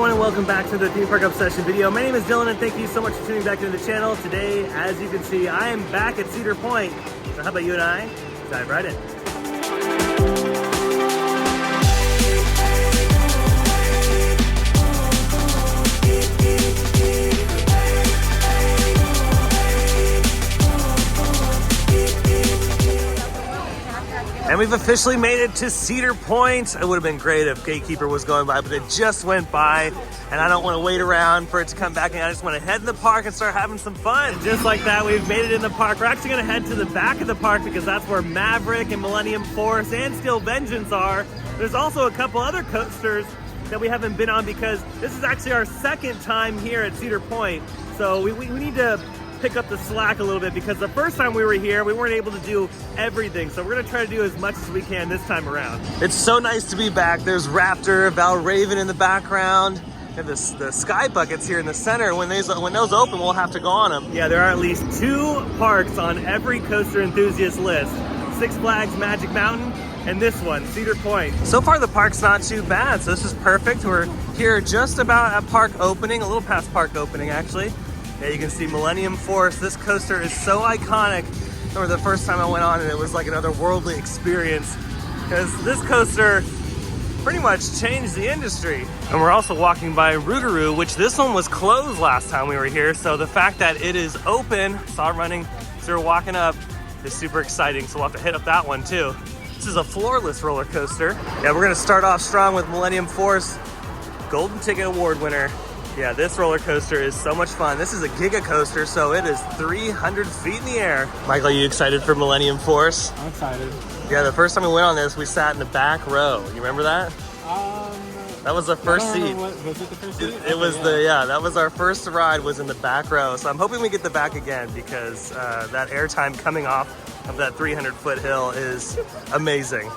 everyone, and welcome back to the Theme Park Obsession video. My name is Dylan, and thank you so much for tuning back into the channel. Today, as you can see, I am back at Cedar Point. So how about you and I dive right in? And we've officially made it to Cedar Point. It would have been great if Gatekeeper was going by, but it just went by, and I don't want to wait around for it to come back, and I just want to head in the park and start having some fun. And just like that, we've made it in the park. We're actually going to head to the back of the park because that's where Maverick and Millennium Force and Steel Vengeance are. There's also a couple other coasters that we haven't been on because this is actually our second time here at Cedar Point. So we need to pick up the slack a little bit because the first time we were here, we weren't able to do everything. So we're gonna try to do as much as we can this time around. It's so nice to be back. There's Raptor, Valraven in the background, and the sky buckets here in the center. When those open, we'll have to go on them. Yeah, there are at least 2 parks on every coaster enthusiast list. Six Flags Magic Mountain and this one, Cedar Point. So far the park's not too bad, so this is perfect. We're here just about at park opening, a little past park opening actually. Yeah, you can see Millennium Force. This coaster is so iconic. I remember the first time I went on and it was like an otherworldly experience because this coaster pretty much changed the industry. And we're also walking by Rougarou, which this one was closed last time we were here. So the fact that it is open, saw it running as we were walking up, is super exciting. So we'll have to hit up that one too. This is a floorless roller coaster. Yeah, we're gonna start off strong with Millennium Force, Golden Ticket Award winner. Yeah, this roller coaster is so much fun. This is a giga coaster, so it is 300 feet in the air. Michael, are you excited for Millennium Force? I'm excited. Yeah, the first time we went on this, we sat in the back row. You remember that? That was the first seat. Was it the first seat? It was that was our first ride, was in the back row. So I'm hoping we get the back again because that airtime coming off of that 300-foot hill is amazing.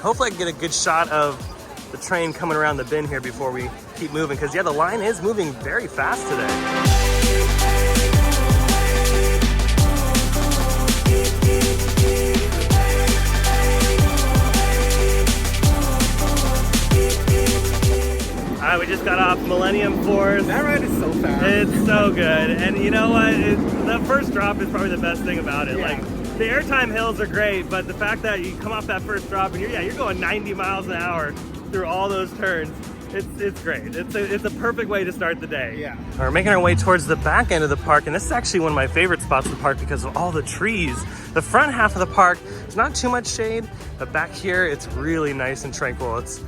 Hopefully I can get a good shot of the train coming around the bend here before we keep moving, because yeah, the line is moving very fast today. All right, we just got off Millennium Force. That ride is so fast. It's so good, and you know what? The first drop is probably the best thing about it. Yeah. Like, the airtime hills are great, but the fact that you come off that first drop and you're going 90 miles an hour through all those turns, it's great. It's a perfect way to start the day. Yeah. We're making our way towards the back end of the park, and this is actually one of my favorite spots of the park because of all the trees. The front half of the park, there's not too much shade, but back here it's really nice and tranquil. It's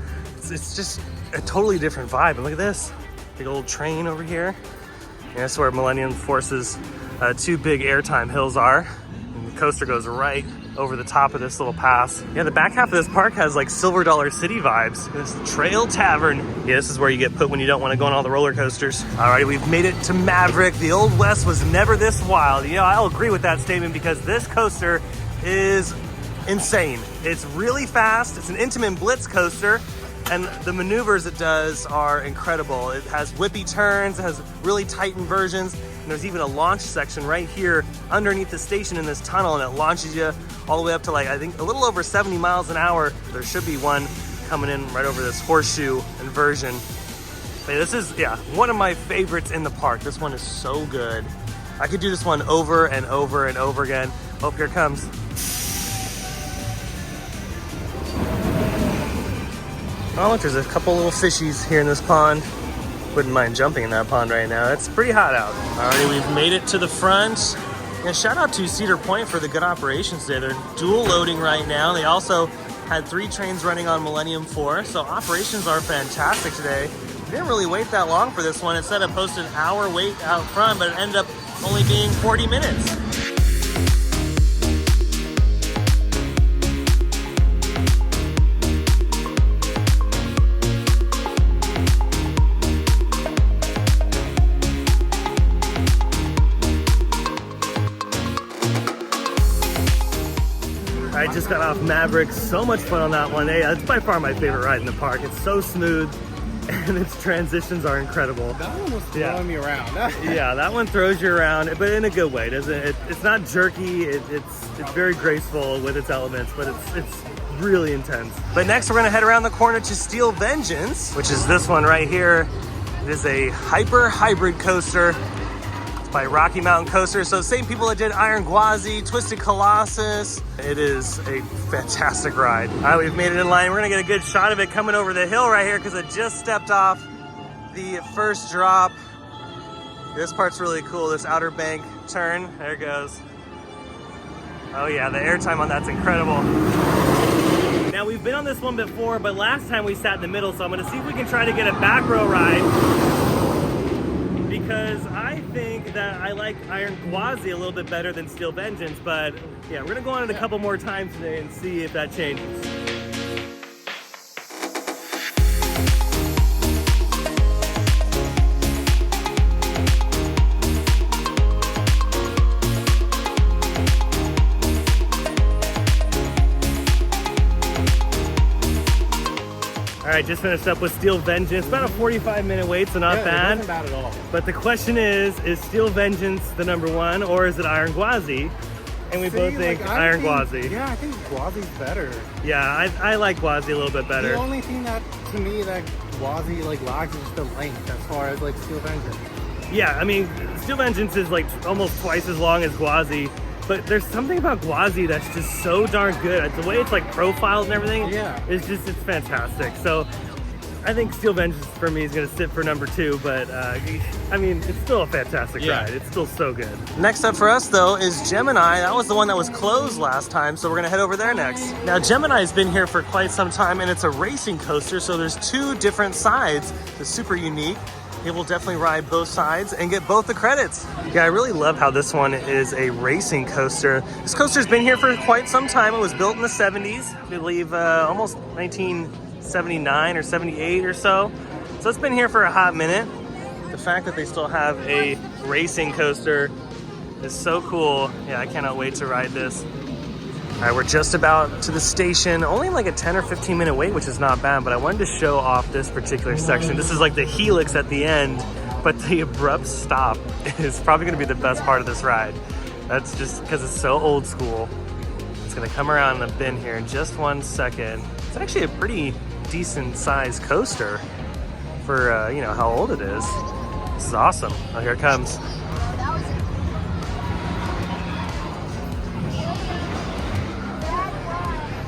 just a totally different vibe. And look at this big old train over here. And that's where Millennium Force's 2 big airtime hills are. And the coaster goes right over the top of this little pass. Yeah, the back half of this park has like Silver Dollar City vibes. This is Trail Tavern. Yeah, this is where you get put when you don't want to go on all the roller coasters. Alrighty, we've made it to Maverick. The Old West was never this wild. You know, I'll agree with that statement because this coaster is insane. It's really fast. It's an Intamin Blitz coaster, and the maneuvers it does are incredible. It has whippy turns, it has really tight inversions, and there's even a launch section right here underneath the station in this tunnel, and it launches you all the way up to like, I think a little over 70 miles an hour. There should be one coming in right over this horseshoe inversion. But this is, yeah, one of my favorites in the park. This one is so good. I could do this one over and over and over again. Oh, here it comes. Oh, look, there's a couple little fishies here in this pond. Wouldn't mind jumping in that pond right now. It's pretty hot out. Alrighty, we've made it to the front. Yeah, shout out to Cedar Point for the good operations today. They're dual loading right now. They also had 3 trains running on Millennium Force, so operations are fantastic today. We didn't really wait that long for this one. It said it posted an hour wait out front, but it ended up only being 40 minutes. I just got off Maverick. So much fun on that one. Hey, it's by far my favorite ride in the park. It's so smooth and its transitions are incredible. That one was throwing me around. Yeah, that one throws you around, but in a good way. It's not jerky. It's very graceful with its elements, but it's really intense. But next we're gonna head around the corner to Steel Vengeance, which is this one right here. It is a hyper hybrid coaster. It's by Rocky Mountain Coaster. So same people that did Iron Gwazi, Twisted Colossus. It is a fantastic ride. All right, we've made it in line. We're gonna get a good shot of it coming over the hill right here because it just stepped off the first drop. This part's really cool, this outer bank turn. There it goes. Oh yeah, the airtime on that's incredible. Now we've been on this one before, but last time we sat in the middle, so I'm gonna see if we can try to get a back row ride, because I think that I like Iron Gwazi a little bit better than Steel Vengeance, but yeah, we're gonna go on it a couple more times today and see if that changes. All right, just finished up with Steel Vengeance. About a 45-minute wait, so not bad. It wasn't bad at all. But the question is Steel Vengeance the number one, or is it Iron Gwazi? And we both think Iron Gwazi. Yeah, I think Gwazi's better. Yeah, I like Gwazi a little bit better. The only thing that, to me, that Gwazi like lags is just the length as far as like Steel Vengeance. Yeah, I mean, Steel Vengeance is like almost twice as long as Gwazi. But there's something about Gwazi that's just so darn good. The way it's like profiled and everything, yeah, it's fantastic. So I think Steel Vengeance for me is gonna sit for number two, but I mean, it's still a fantastic ride. It's still so good. Next up for us though is Gemini. That was the one that was closed last time, so we're gonna head over there next. Now Gemini's been here for quite some time and it's a racing coaster, so there's two different sides. It's super unique. It will definitely ride both sides and get both the credits. Yeah, I really love how this one is a racing coaster. This coaster's been here for quite some time. It was built in the 70s, I believe almost 1979 or 78 or so. So it's been here for a hot minute. The fact that they still have a racing coaster is so cool. Yeah, I cannot wait to ride this. All right, we're just about to the station. Only like a 10 or 15 minute wait, which is not bad, but I wanted to show off this particular section. This is like the helix at the end, but the abrupt stop is probably gonna be the best part of this ride. That's just because it's so old school. It's gonna come around the bend here in just 1 second. It's actually a pretty decent sized coaster for you know, how old it is. This is awesome. Oh, here it comes.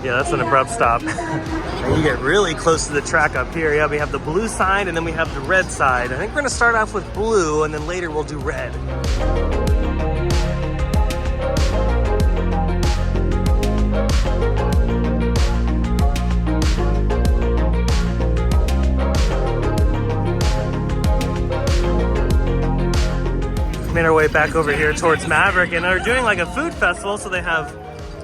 Yeah, that's an abrupt stop. And you get really close to the track up here. Yeah, we have the blue side and then we have the red side. I think we're gonna start off with blue and then later we'll do red. Made our way back over here towards Maverick, and they're doing like a food festival, so they have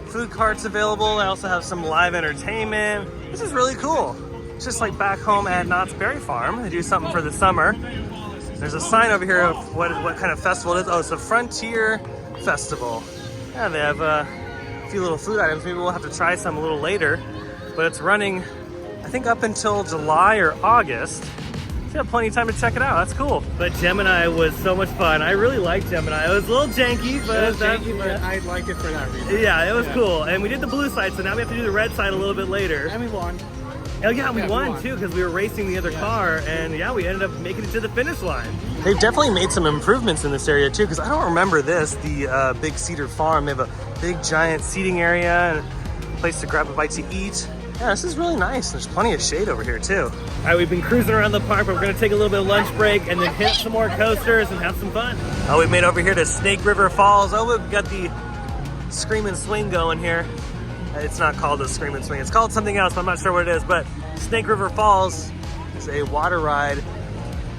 food carts available. They also have some live entertainment. This is really cool. It's just like back home at Knott's Berry Farm. They do something for the summer. There's a sign over here of what kind of festival it is. Oh, it's a Frontier Festival. Yeah, they have a few little food items. Maybe we'll have to try some a little later. But it's running, I think, up until July or August. So you have plenty of time to check it out. That's cool. But Gemini was so much fun. I really liked Gemini. It was a little janky, but I liked it for that reason. Yeah, it was cool. And we did the blue side, so now we have to do the red side a little bit later. And we won. Oh yeah, we won too, because we were racing the other car, and yeah, we ended up making it to the finish line. They've definitely made some improvements in this area too, because I don't remember this, the big Cedar Farm. They have a big giant seating area and a place to grab a bite to eat. Yeah, this is really nice. There's plenty of shade over here too. All right, we've been cruising around the park, but we're gonna take a little bit of lunch break and then hit some more coasters and have some fun. Oh, we've made over here to Snake River Falls. Oh, we've got the Scream and Swing going here. It's not called the Scream and Swing. It's called something else, but I'm not sure what it is. But Snake River Falls is a water ride,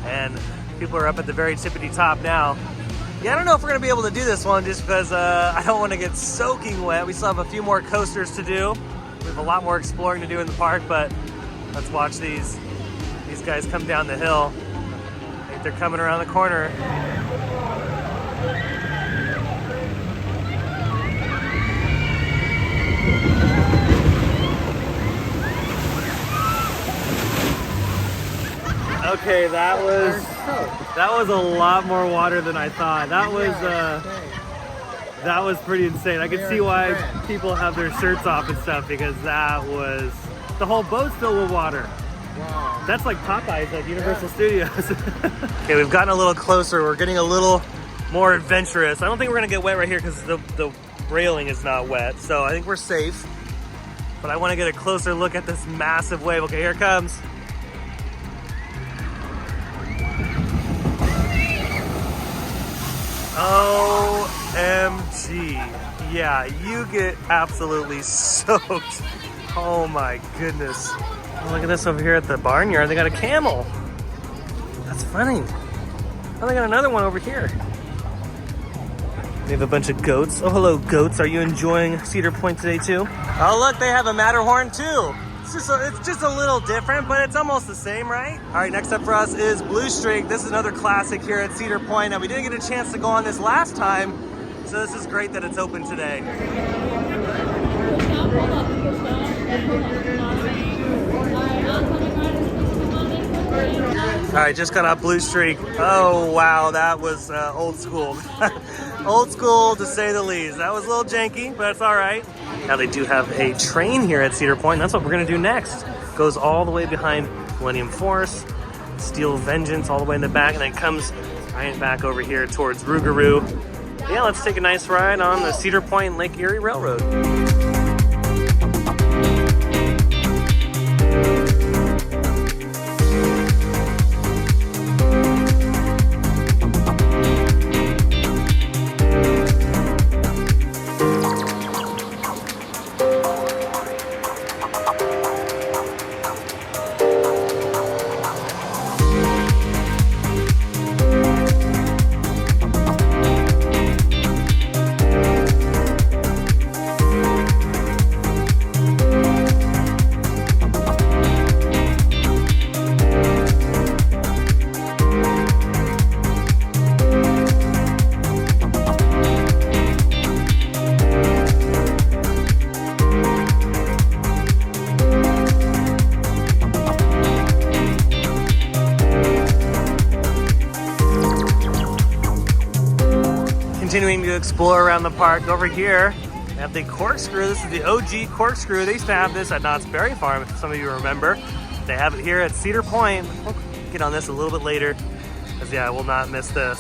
and people are up at the very tippity top now. Yeah, I don't know if we're gonna be able to do this one just because I don't want to get soaking wet. We still have a few more coasters to do. We have a lot more exploring to do in the park, but let's watch these guys come down the hill. I think they're coming around the corner. Okay, that was a lot more water than I thought. That was pretty insane. I could see why people have their shirts off and stuff, because that was, the whole boat's filled with water. Wow. That's like Popeyes at Universal Studios. Okay, we've gotten a little closer. We're getting a little more adventurous. I don't think we're gonna get wet right here because the railing is not wet. So I think we're safe. But I want to get a closer look at this massive wave. Okay, here it comes. OMG. Yeah, you get absolutely soaked. Oh my goodness. Oh, look at this over here at the barnyard. They got a camel. That's funny. Oh, they got another one over here. They have a bunch of goats. Oh, hello, goats. Are you enjoying Cedar Point today, too? Oh, look, they have a Matterhorn, too. It's just a little different, but it's almost the same, right? All right, next up for us is Blue Streak. This is another classic here at Cedar Point. Now, we didn't get a chance to go on this last time, so this is great that it's open today. All right, just got off Blue Streak. Oh, wow, that was old school. Old school, to say the least. That was a little janky, but it's all right. Now they do have a train here at Cedar Point. That's what we're gonna do next. Goes all the way behind Millennium Force, Steel Vengeance all the way in the back, and then comes right back over here towards Rougarou. Yeah, let's take a nice ride on the Cedar Point Lake Erie Railroad. Continuing to explore around the park. Over here, we have the Corkscrew. This is the OG Corkscrew. They used to have this at Knott's Berry Farm, if some of you remember. They have it here at Cedar Point. We'll get on this a little bit later, because yeah, I will not miss this.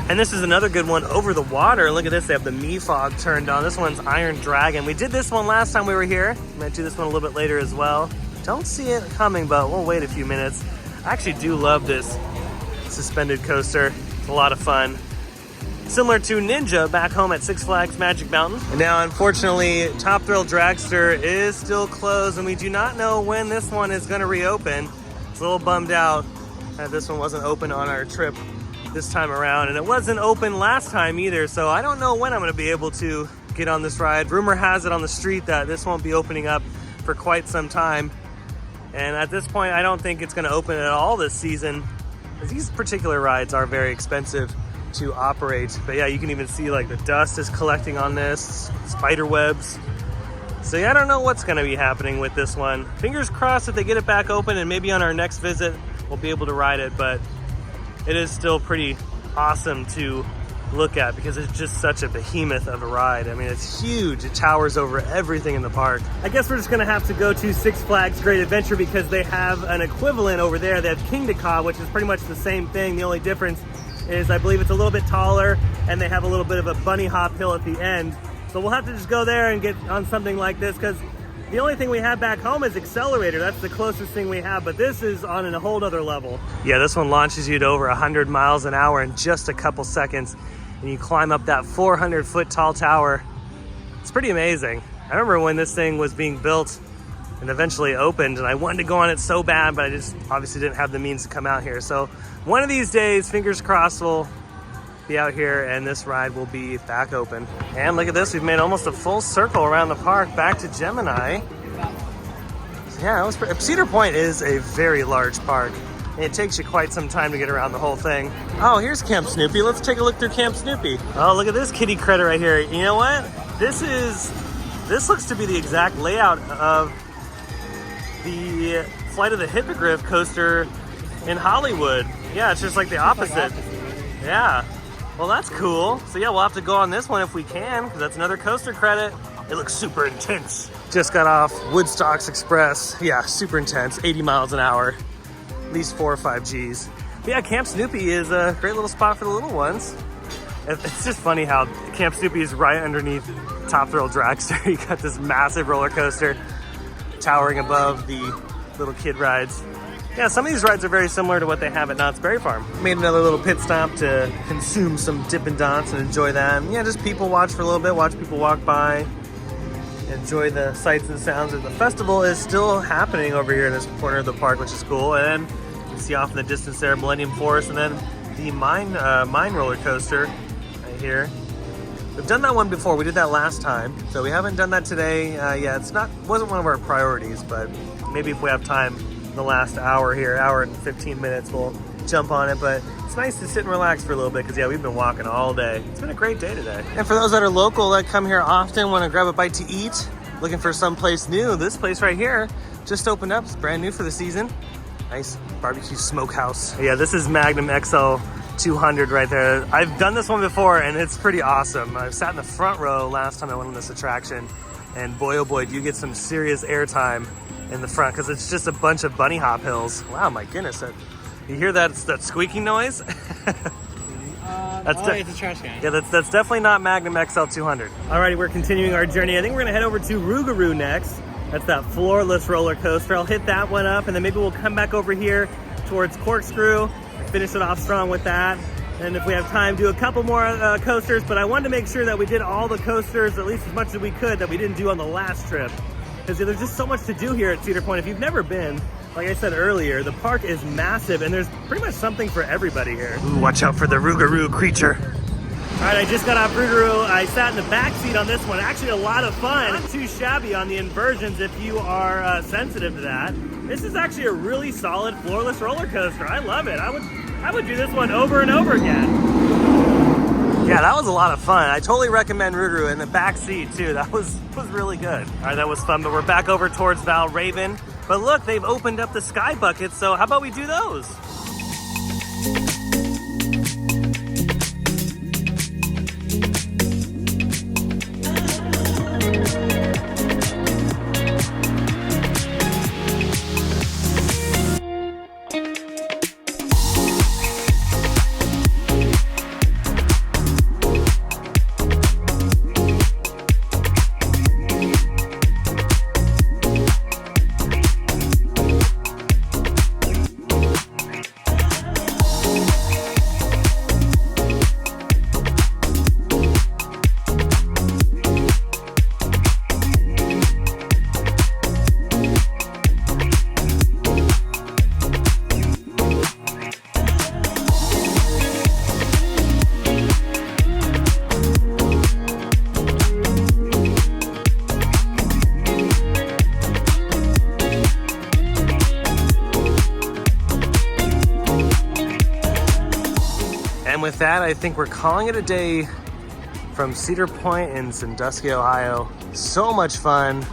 And this is another good one over the water. Look at this, they have the Me Fog turned on. This one's Iron Dragon. We did this one last time we were here. I'm gonna do this one a little bit later as well. Don't see it coming, but we'll wait a few minutes. I actually do love this suspended coaster. It's a lot of fun. Similar to Ninja back home at Six Flags Magic Mountain. And now, unfortunately, Top Thrill Dragster is still closed, and we do not know when this one is gonna reopen. It's a little bummed out that this one wasn't open on our trip this time around, and it wasn't open last time either, so I don't know when I'm gonna be able to get on this ride. Rumor has it on the street that this won't be opening up for quite some time. And at this point, I don't think it's gonna open at all this season, because these particular rides are very expensive to operate. But yeah, you can even see like the dust is collecting on this, spider webs. So yeah, I don't know what's gonna be happening with this one. Fingers crossed that they get it back open, and maybe on our next visit, we'll be able to ride it, but it is still pretty awesome to look at because it's just such a behemoth of a ride. I mean, it's huge. It towers over everything in the park. I guess we're just gonna have to go to Six Flags Great Adventure because they have an equivalent over there. They have King Dakar, which is pretty much the same thing. The only difference is I believe it's a little bit taller, and they have a little bit of a bunny hop hill at the end. So we'll have to just go there and get on something like this, because the only thing we have back home is Accelerator. That's the closest thing we have, but this is on a whole other level. Yeah, this one launches you to over 100 miles an hour in just a couple seconds, and you climb up that 400-foot tall tower. It's pretty amazing. I remember when this thing was being built and eventually opened, and I wanted to go on it so bad, but I just obviously didn't have the means to come out here. So one of these days, fingers crossed, we'll be out here and this ride will be back open. And look at this, we've made almost a full circle around the park back to Gemini. So yeah, Cedar Point is a very large park. And it takes you quite some time to get around the whole thing. Oh, here's Camp Snoopy. Let's take a look through Camp Snoopy. Oh, look at this kitty critter right here. You know what? This looks to be the exact layout of the Flight of the Hippogriff coaster in Hollywood. Yeah, it's just like the opposite. Yeah. Well, that's cool. So yeah, we'll have to go on this one if we can, because that's another coaster credit. It looks super intense. Just got off Woodstocks Express. Yeah, super intense, 80 miles an hour, at least 4 or 5 Gs. But yeah, Camp Snoopy is a great little spot for the little ones. It's just funny how Camp Snoopy is right underneath Top Thrill Dragster. You got this massive roller coaster towering above the little kid rides. Yeah, some of these rides are very similar to what they have at Knott's Berry Farm. Made another little pit stop to consume some Dippin' Dots and enjoy that. And yeah, just people watch for a little bit, watch people walk by, enjoy the sights and sounds. The festival is still happening over here in this corner of the park, which is cool. And then you can see off in the distance there, Millennium Forest, and then the mine roller coaster right here. We've done that one before. We did that last time, so we haven't done that today. Yeah, wasn't one of our priorities, but maybe if we have time in the last hour here, hour and 15 minutes, we'll jump on it. But it's nice to sit and relax for a little bit because yeah, we've been walking all day. It's been a great day today. And for those that are local that come here often, want to grab a bite to eat, looking for someplace new, this place right here just opened up. It's brand new for the season. Nice barbecue smokehouse. Yeah, this is Magnum Xl 200 right there. I've done this one before and it's pretty awesome. I sat in the front row last time I went on this attraction, and boy oh boy, do you get some serious airtime in the front because it's just a bunch of bunny hop hills. Wow, my goodness. You hear that squeaking noise? It's a trash can. Yeah, that's definitely not Magnum XL 200. Alrighty, we're continuing our journey. I think we're gonna head over to Rougarou next. That's that floorless roller coaster. I'll hit that one up and then maybe we'll come back over here towards Corkscrew, finish it off strong with that. And if we have time, do a couple more coasters, but I wanted to make sure that we did all the coasters, at least as much as we could, that we didn't do on the last trip. Because there's just so much to do here at Cedar Point. If you've never been, like I said earlier, the park is massive and there's pretty much something for everybody here. Ooh, watch out for the Rougarou creature. All right, I just got off Rougarou. I sat in the back seat on this one. Actually a lot of fun. Not too shabby on the inversions if you are sensitive to that. This is actually a really solid floorless roller coaster. I love it. I would do this one over and over again. Yeah, that was a lot of fun. I totally recommend Rougarou in the back seat too. That was really good. All right, that was fun, but we're back over towards Valraven. But look, they've opened up the sky buckets, so how about we do those? And with that, I think we're calling it a day from Cedar Point in Sandusky, Ohio. So much fun.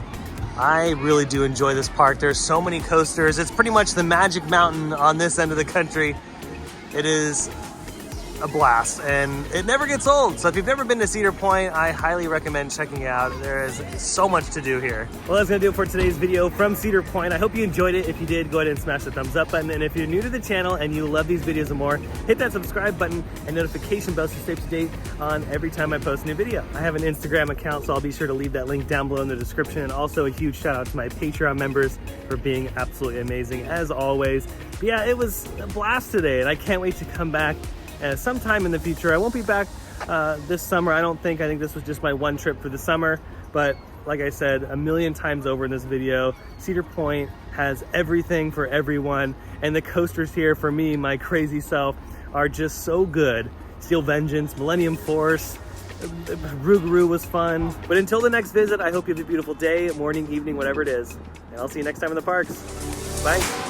I really do enjoy this park. There's so many coasters. It's pretty much the Magic Mountain on this end of the country. It is a blast and it never gets old. So if you've never been to Cedar Point, I highly recommend checking it out. There is so much to do here. Well, that's gonna do it for today's video from Cedar Point. I hope you enjoyed it. If you did, go ahead and smash the thumbs up button. And if you're new to the channel and you love these videos and more, hit that subscribe button and notification bell to stay up to date on every time I post a new video. I have an Instagram account, so I'll be sure to leave that link down below in the description. And also a huge shout out to my Patreon members for being absolutely amazing as always. But yeah, it was a blast today and I can't wait to come back sometime in the future. I won't be back this summer, I don't think. I think this was just my one trip for the summer. But like I said a million times over in this video, Cedar Point has everything for everyone. And the coasters here, for me, my crazy self, are just so good. Steel Vengeance, Millennium Force, Rougarou was fun. But until the next visit, I hope you have a beautiful day, morning, evening, whatever it is. And I'll see you next time in the parks. Bye.